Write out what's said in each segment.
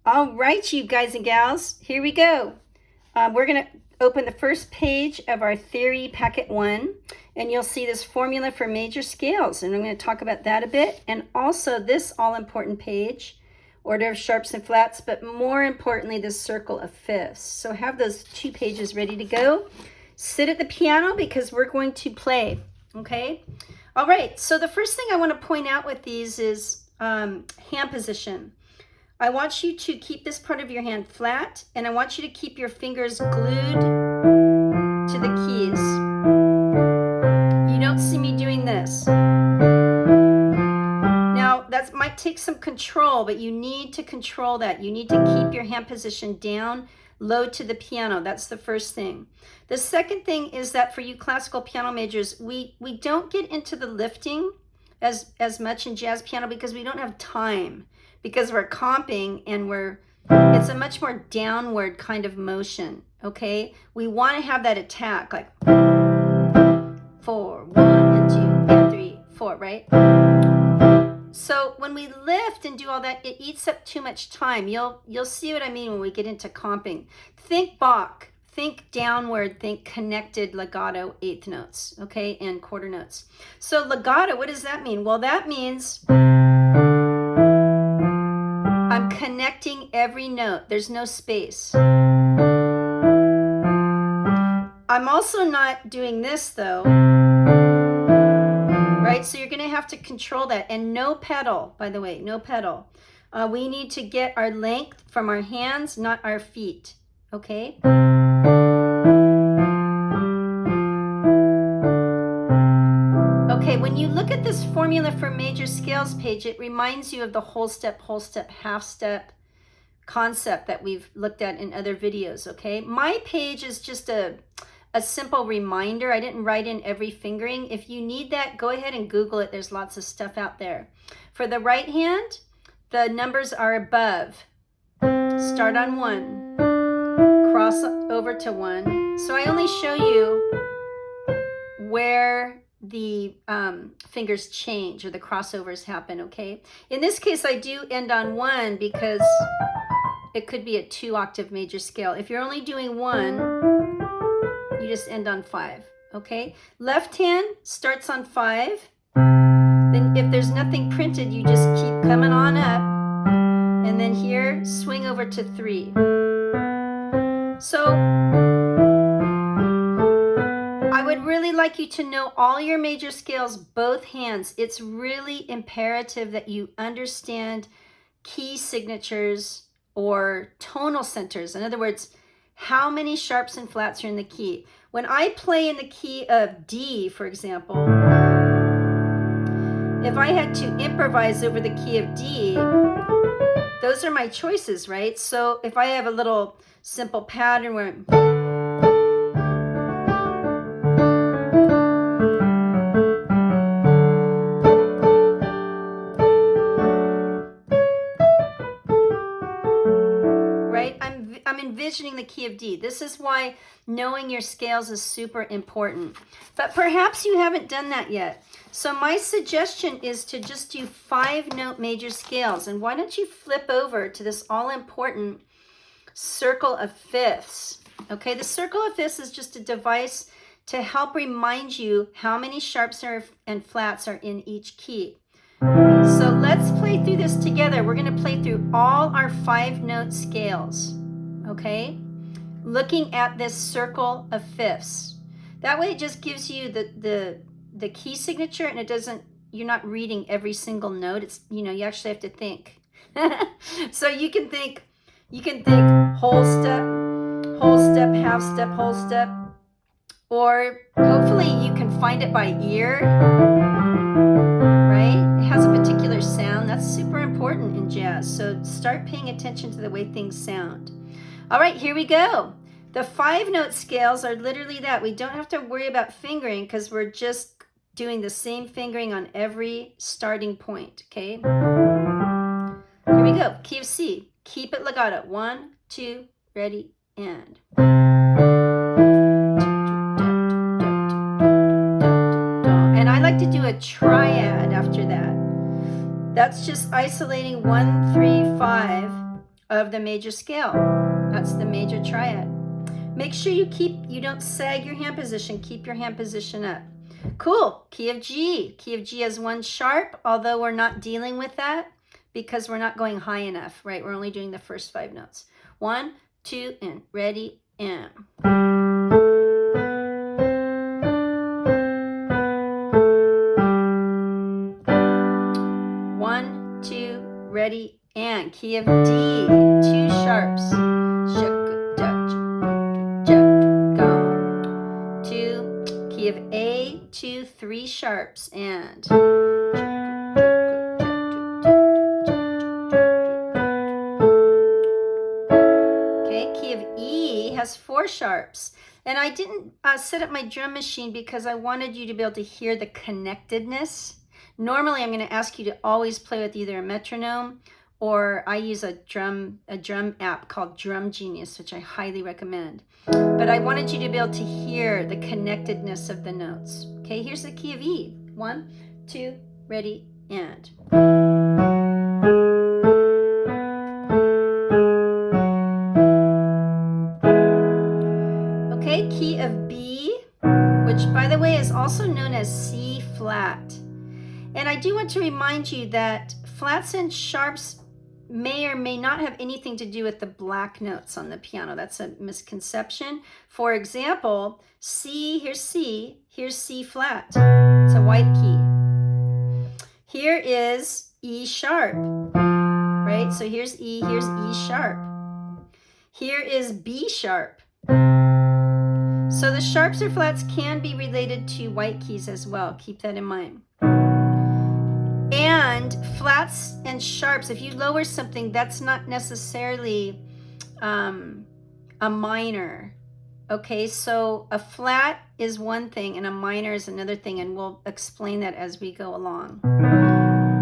All right, you guys and gals, here we go. We're going to open the first page of our theory packet 1, and you'll see this formula for major scales, and I'm going to talk about that a bit, and also this all-important page, order of sharps and flats, but more importantly, this circle of fifths. So have those 2 pages ready to go. Sit at the piano because we're going to play, okay? All right, so the first thing I want to point out with these is hand position. I want you to keep this part of your hand flat, and I want you to keep your fingers glued to the keys. You don't see me doing this. Now, that might take some control, but you need to control that. You need to keep your hand position down, low to the piano. That's the first thing. The second thing is that for you classical piano majors, we don't get into the lifting as much in jazz piano because we don't have time. Because we're comping and it's a much more downward kind of motion, okay? We want to have that attack, like 4, 1 and 2 and 3, 4, right? So when we lift and do all that, it eats up too much time. You'll see what I mean when we get into comping. Think Bach, think downward, think connected legato eighth notes, okay, and quarter notes. So legato, what does that mean? Well, that means I'm connecting every note. There's no space. I'm also not doing this though, right? So you're going to have to control that. And no pedal, by the way, no pedal. We need to get our length from our hands, not our feet, okay? Okay, when you look at this formula for major scales page, it reminds you of the whole step, half step concept that we've looked at in other videos, okay? My page is just a simple reminder. I didn't write in every fingering. If you need that, go ahead and Google it. There's lots of stuff out there. For the right hand, the numbers are above. Start on 1, cross over to 1. So I only show you where the fingers change or the crossovers happen, okay? In this case, I do end on 1 because it could be a 2-octave major scale. If you're only doing 1, you just end on 5, okay? Left hand starts on 5. Then if there's nothing printed, you just keep coming on up. And then here, swing over to 3. So I would really like you to know all your major scales, both hands. It's really imperative that you understand key signatures or tonal centers. In other words, how many sharps and flats are in the key. When I play in the key of D, for example, if I had to improvise over the key of D, those are my choices, right? So if I have a little simple pattern where I'm envisioning the key of D. This is why knowing your scales is super important. But perhaps you haven't done that yet. So my suggestion is to just do 5-note major scales. And why don't you flip over to this all-important circle of fifths? Okay, the circle of fifths is just a device to help remind you how many sharps and flats are in each key. So let's play through this together. We're going to play through all our 5-note scales. Okay, looking at this circle of fifths. That way it just gives you the key signature, and it doesn't, you're not reading every single note. It's, you actually have to think. So you can think whole step, half step, whole step, or hopefully you can find it by ear, right? It has a particular sound. That's super important in jazz. So start paying attention to the way things sound. All right, here we go. The 5-note scales are literally that. We don't have to worry about fingering because we're just doing the same fingering on every starting point, okay? Here we go. Key of C. Keep it legato. 1, 2, ready, and. And I like to do a triad after that. That's just isolating 1, 3, 5 of the major scale. That's the major triad. Make sure you don't sag your hand position. Keep your hand position up. Cool. Key of G. Key of G has one sharp, although we're not dealing with that because we're not going high enough, right? We're only doing the first 5 notes. 1, 2, and ready, and. 1, 2, ready, and. Key of D, 2 sharps. 2, key of A, 2, 3 sharps, and. Okay, key of E has 4 sharps. And I didn't set up my drum machine because I wanted you to be able to hear the connectedness. Normally, I'm going to ask you to always play with either a metronome or I use a drum app called Drum Genius, which I highly recommend. But I wanted you to be able to hear the connectedness of the notes. Okay, here's the key of E. 1, 2, ready, and. Okay, key of B, which by the way is also known as C flat. And I do want to remind you that flats and sharps may or may not have anything to do with the black notes on the piano. That's a misconception. For example, C, here's C flat. It's a white key. Here is E sharp, right? So here's E sharp. Here is B sharp. So the sharps or flats can be related to white keys as well. Keep that in mind. And flats and sharps, if you lower something, that's not necessarily a minor. Okay, so a flat is one thing and a minor is another thing, and we'll explain that as we go along.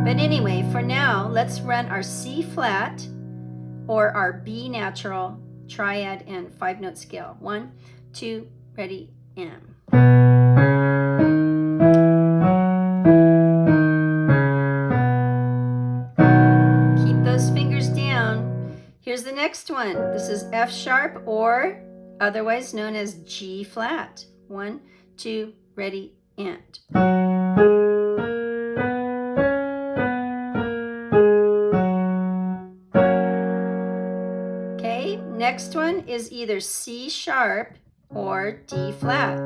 But anyway, for now, let's run our C flat or our B natural, triad, and 5-note scale. 1, 2, ready, and. Here's the next one. This is F sharp, or otherwise known as G flat. 1, 2, ready, and. Okay, next one is either C sharp or D flat.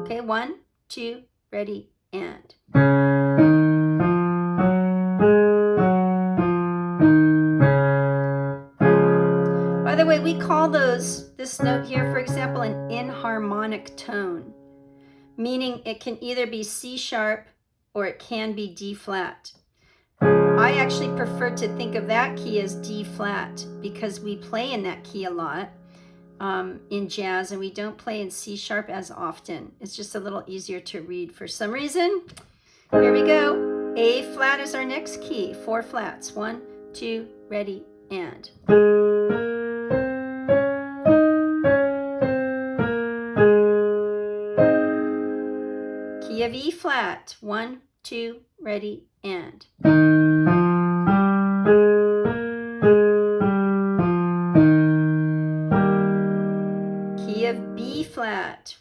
Okay, 1, 2, ready, and. By the way, we call this note here, for example, an inharmonic tone, meaning it can either be C sharp or it can be D flat. I actually prefer to think of that key as D flat because we play in that key a lot in jazz, and we don't play in C sharp as often. It's just a little easier to read for some reason. Here we go. A flat is our next key. 4 flats. 1, 2, ready, and. Key of E flat. 1, 2, ready, and. Key of B flat.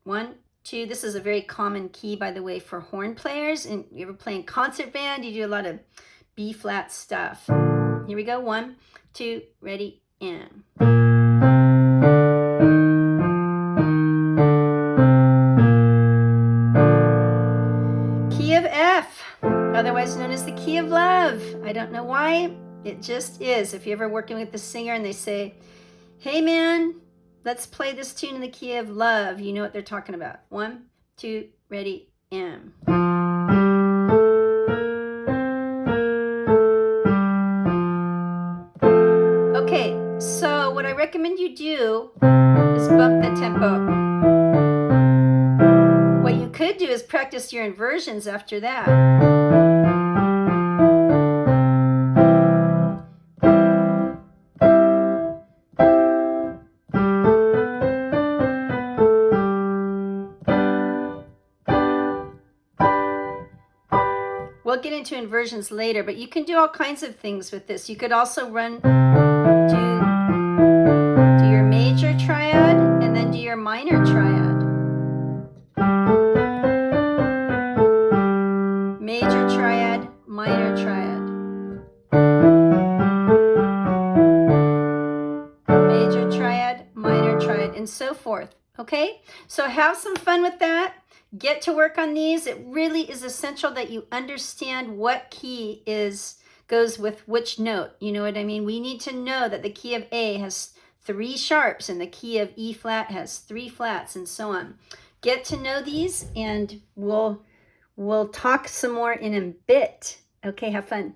1, 2. This is a very common key, by the way, for horn players. And you ever play in concert band, you do a lot of B flat stuff. Here we go. 1, 2, ready, and. Key of F, otherwise known as the key of love. I don't know why, it just is. If you're ever working with the singer and they say, hey man, let's play this tune in the key of love, you know what they're talking about. 1, 2, ready, and. Okay, so what I recommend you do is bump the tempo. What you could do is practice your inversions after that. We'll get into inversions later, but you can do all kinds of things with this. You could also do your major triad and then do your minor triad. Major triad, minor triad. Major triad, minor triad, and so forth. Okay? So have some fun with that. Get to work on these. It really is essential that you understand what key goes with which note. You know what I mean? We need to know that the key of A has 3 sharps and the key of E flat has 3 flats and so on. Get to know these and we'll talk some more in a bit. Okay, have fun.